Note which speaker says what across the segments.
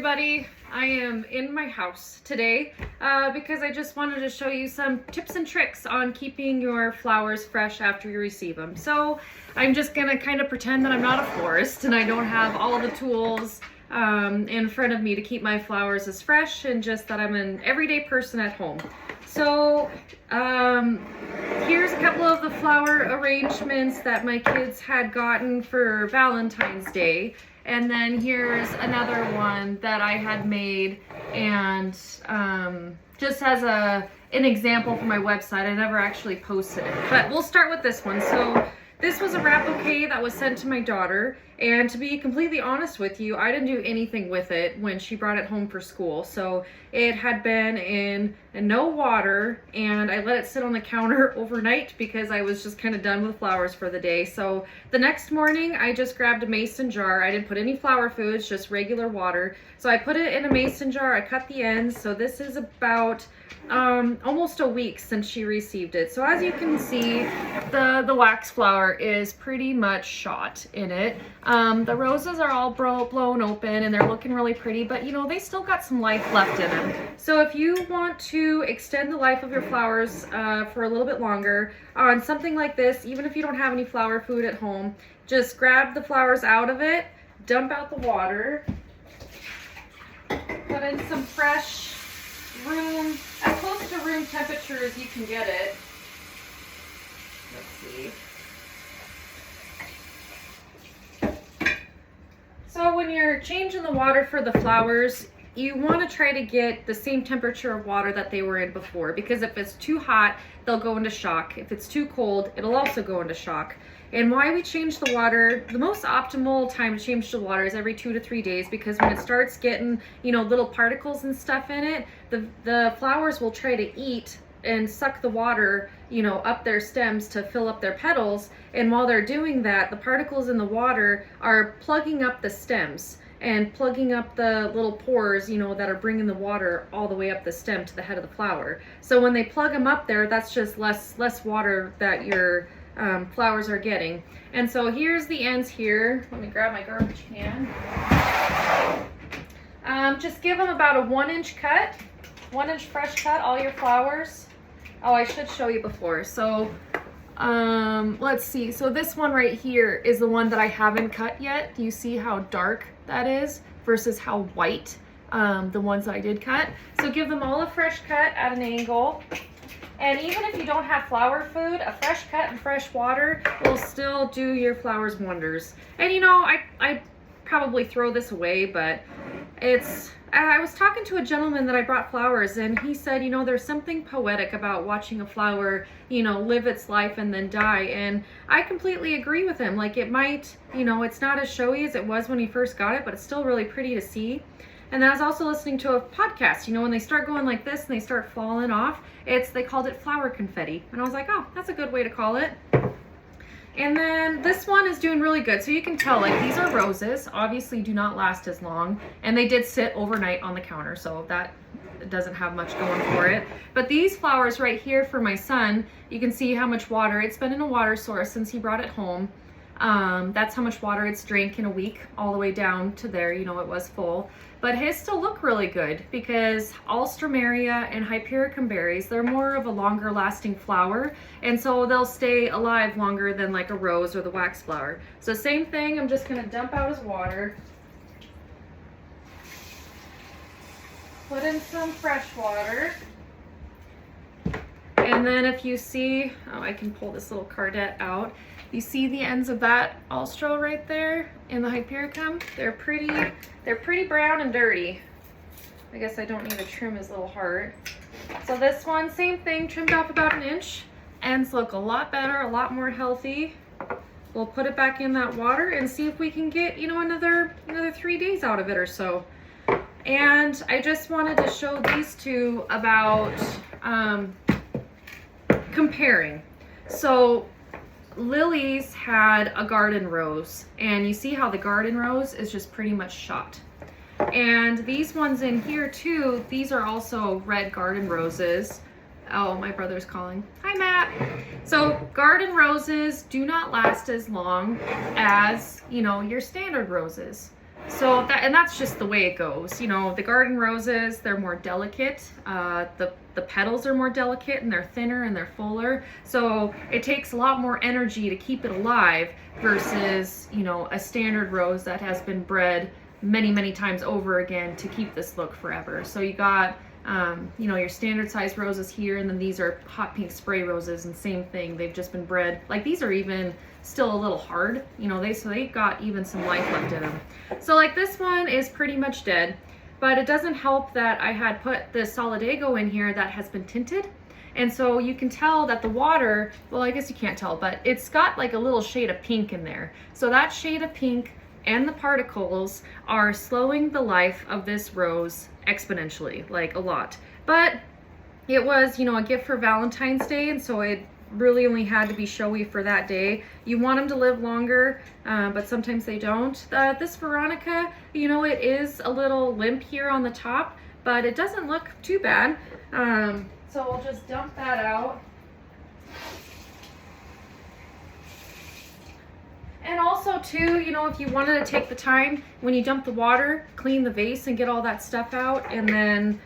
Speaker 1: everybody. I am in my house today because I just wanted to show you some tips and tricks on keeping your flowers fresh after you receive them. So I'm just gonna kind of pretend that I'm not a florist and I don't have all the tools in front of me to keep my flowers as fresh, and just that I'm an everyday person at home. So here's a couple of the flower arrangements that my kids had gotten for Valentine's Day. And then here's another one that I had made, and just as an example for my website. I never actually posted it, but we'll start with this one. So this was a wrap bouquet that was sent to my daughter, and to be completely honest with you, I didn't do anything with it when she brought it home for school. So it had been in no water, and I let it sit on the counter overnight because I was just kind of done with flowers for the day. So the next morning I just grabbed a mason jar. I didn't put any flower foods, just regular water. So I put it in a mason jar. I cut the ends. So this is about almost a week since she received it. So as you can see, the wax flower is pretty much shot in it. The roses are all blown open and they're looking really pretty, but you know, they still got some life left in them. So if you want to extend the life of your flowers for a little bit longer on something like this, even if you don't have any flower food at home, just grab the flowers out of it, dump out the water, put in some fresh as close to room temperature as you can get it. Let's see. So when you're changing the water for the flowers, you want to try to get the same temperature of water that they were in before, because if it's too hot, they'll go into shock. If it's too cold, it'll also go into shock. And why we change the water, the most optimal time to change the water is every 2 to 3 days, because when it starts getting, you know, little particles and stuff in it, the flowers will try to eat and suck the water, you know, up their stems to fill up their petals. And while they're doing that, the particles in the water are plugging up the stems and plugging up the little pores, you know, that are bringing the water all the way up the stem to the head of the flower. So when they plug them up there, that's just less water that your flowers are getting. And so here's the ends here. Let me grab my garbage can. Just give them about a 1-inch cut, 1-inch fresh cut, all your flowers. Oh, I should show you before. So let's see. So this one right here is the one that I haven't cut yet. Do you see how dark that is versus how white the ones that I did cut? So give them all a fresh cut at an angle. And even if you don't have flower food, a fresh cut and fresh water will still do your flowers wonders. And you know, I probably throw this away, but I was talking to a gentleman that I brought flowers, and he said, you know, there's something poetic about watching a flower, you know, live its life and then die. And I completely agree with him. Like, it might, you know, it's not as showy as it was when he first got it, but it's still really pretty to see. And then I was also listening to a podcast, you know, when they start going like this and they start falling off, they called it flower confetti. And I was like, oh, that's a good way to call it. And then this one is doing really good. So you can tell, like, these are roses, obviously do not last as long. And they did sit overnight on the counter, so that doesn't have much going for it. But these flowers right here for my son, you can see how much water, it's been in a water source since he brought it home. That's how much water it's drank in a week, all the way down to there, you know, it was full. But his still look really good because Alstroemeria and Hypericum berries, they're more of a longer lasting flower, and so they'll stay alive longer than like a rose or the wax flower. So same thing, I'm just gonna dump out his water. Put in some fresh water. And then if you see, oh, I can pull this little cardette out. You see the ends of that Alstro right there in the Hypericum? They're pretty brown and dirty. I guess I don't need to trim his little heart. So this one, same thing, trimmed off about 1 inch. Ends look a lot better, a lot more healthy. We'll put it back in that water and see if we can get, you know, another 3 days out of it or so. And I just wanted to show these two about comparing. So Lily's had a garden rose, and you see how the garden rose is just pretty much shot. And these ones in here too, these are also red garden roses. Oh, my brother's calling. Hi, Matt. So garden roses do not last as long as, you know, your standard roses. So that's just the way it goes. You know, the garden roses, they're more delicate. The petals are more delicate and they're thinner and they're fuller. So it takes a lot more energy to keep it alive versus, you know, a standard rose that has been bred many, many times over again to keep this look forever. So you got, you know, your standard size roses here, and then these are hot pink spray roses, and same thing. They've just been bred. Like, these are even still a little hard, you know, so they got even some life left in them. So like this one is pretty much dead, but it doesn't help that I had put the Solidago in here that has been tinted. And so you can tell that the water, well, I guess you can't tell, but it's got like a little shade of pink in there. So that shade of pink and the particles are slowing the life of this rose exponentially, like a lot. But it was, you know, a gift for Valentine's Day, and so it really only had to be showy for that day. You want them to live longer, but sometimes they don't. This Veronica, you know, it is a little limp here on the top, but it doesn't look too bad. So we'll just dump that out. And also too, you know, if you wanted to take the time when you dump the water, clean the vase and get all that stuff out, and then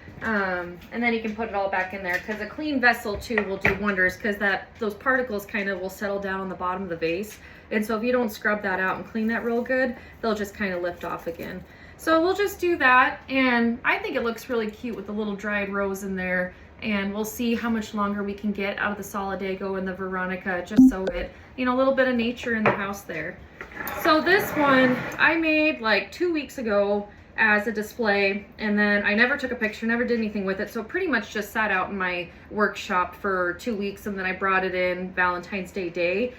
Speaker 1: you can put it all back in there, because a clean vessel too will do wonders, because those particles kind of will settle down on the bottom of the vase. And so if you don't scrub that out and clean that real good, they'll just kind of lift off again. So we'll just do that, and I think it looks really cute with the little dried rose in there. And we'll see how much longer we can get out of the Solidago and the Veronica, just so it, you know, a little bit of nature in the house there. So this one I made like 2 weeks ago as a display, and then I never took a picture, never did anything with it. So pretty much just sat out in my workshop for 2 weeks, and then I brought it in Valentine's Day.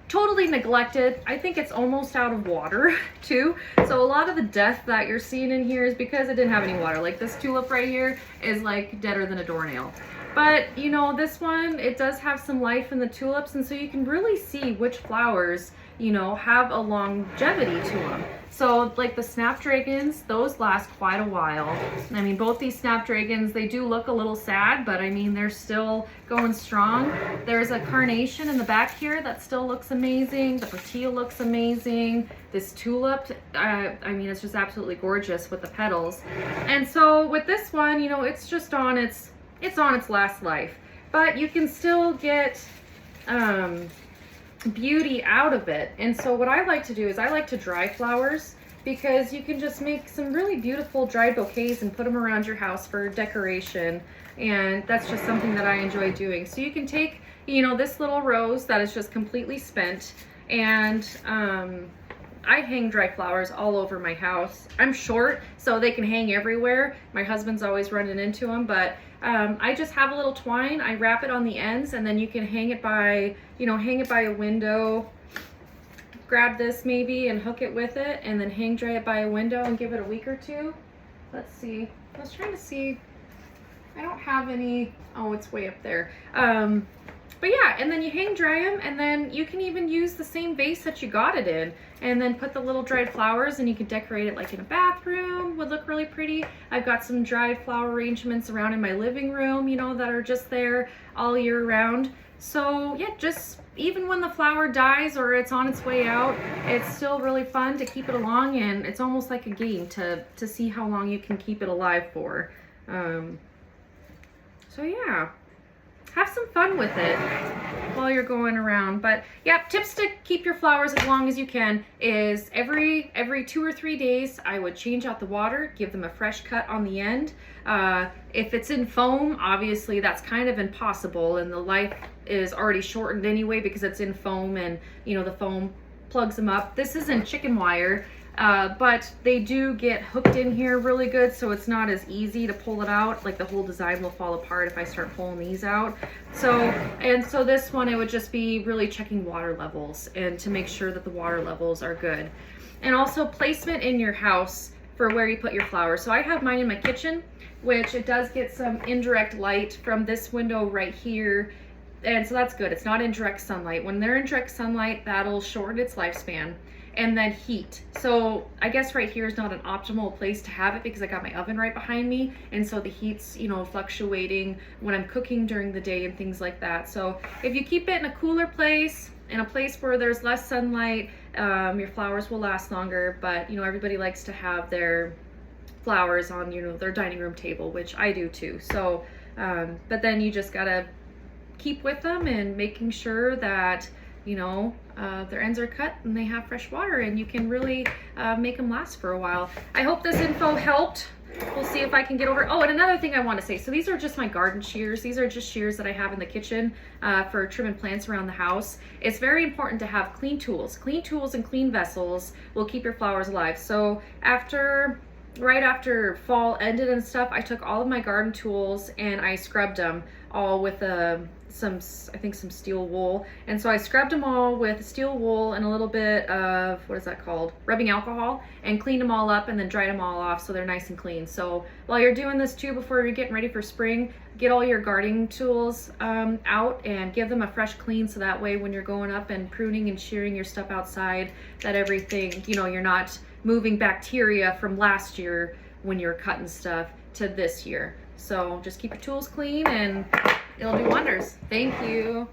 Speaker 1: Totally neglected. I think it's almost out of water too. So a lot of the death that you're seeing in here is because it didn't have any water. Like this tulip right here is like deader than a doornail. But you know, this one, it does have some life in the tulips, and so you can really see which flowers, you know, have a longevity to them. So like the snapdragons, those last quite a while. I mean, both these snapdragons, they do look a little sad, but I mean, they're still going strong. There's a carnation in the back here that still looks amazing. The petiola looks amazing. This tulip, I mean, it's just absolutely gorgeous with the petals. And so with this one, you know, it's just on its last life, but you can still get beauty out of it. And so what I like to do is I like to dry flowers, because you can just make some really beautiful dried bouquets and put them around your house for decoration. And that's just something that I enjoy doing. So you can take, you know, this little rose that is just completely spent, and I hang dry flowers all over my house. I'm short, so they can hang everywhere. My husband's always running into them, but I just have a little twine. I wrap it on the ends, and then you can hang it by, you know, hang it by a window. Grab this maybe and hook it with it, and then hang dry it by a window and give it a week or two. Let's see. I was trying to see. I don't have any. Oh, it's way up there. But yeah, and then you hang dry them, and then you can even use the same vase that you got it in, and then put the little dried flowers, and you can decorate it like in a bathroom. Would look really pretty. I've got some dried flower arrangements around in my living room, you know, that are just there all year round. So yeah, just even when the flower dies or it's on its way out, it's still really fun to keep it along, and it's almost like a game to see how long you can keep it alive for. So yeah, have some fun with it while you're going around. But yeah, tips to keep your flowers as long as you can is every 2 or 3 days I would change out the water, give them a fresh cut on the end. If it's in foam, obviously that's kind of impossible, and the life is already shortened anyway because it's in foam, and you know, the foam plugs them up. This is in chicken wire, but they do get hooked in here really good, so it's not as easy to pull it out. Like the whole design will fall apart if I start pulling these out. So this one, it would just be really checking water levels and to make sure that the water levels are good. And also placement in your house for where you put your flowers. So I have mine in my kitchen, which it does get some indirect light from this window right here. And so that's good. It's not in direct sunlight. When they're in direct sunlight, that'll shorten its lifespan. And then heat. So I guess right here is not an optimal place to have it because I got my oven right behind me. And so the heat's, you know, fluctuating when I'm cooking during the day and things like that. So if you keep it in a cooler place, in a place where there's less sunlight, your flowers will last longer, but you know, everybody likes to have their flowers on, you know, their dining room table, which I do too. So, but then you just gotta keep with them and making sure that, you know, their ends are cut and they have fresh water, and you can really make them last for a while. I hope this info helped. We'll see if I can get over. Oh, and another thing I want to say. So these are just my garden shears. These are just shears that I have in the kitchen for trimming plants around the house. It's very important to have clean tools. Clean tools and clean vessels will keep your flowers alive. So right after fall ended and stuff, I took all of my garden tools and I scrubbed them all with some steel wool. And so I scrubbed them all with steel wool and a little bit of, what is that called? Rubbing alcohol, and cleaned them all up and then dried them all off so they're nice and clean. So while you're doing this too, before you're getting ready for spring, get all your gardening tools out and give them a fresh clean, so that way when you're going up and pruning and shearing your stuff outside, that everything, you know, you're not moving bacteria from last year when you're cutting stuff to this year. So just keep your tools clean and it'll do wonders. Thank you.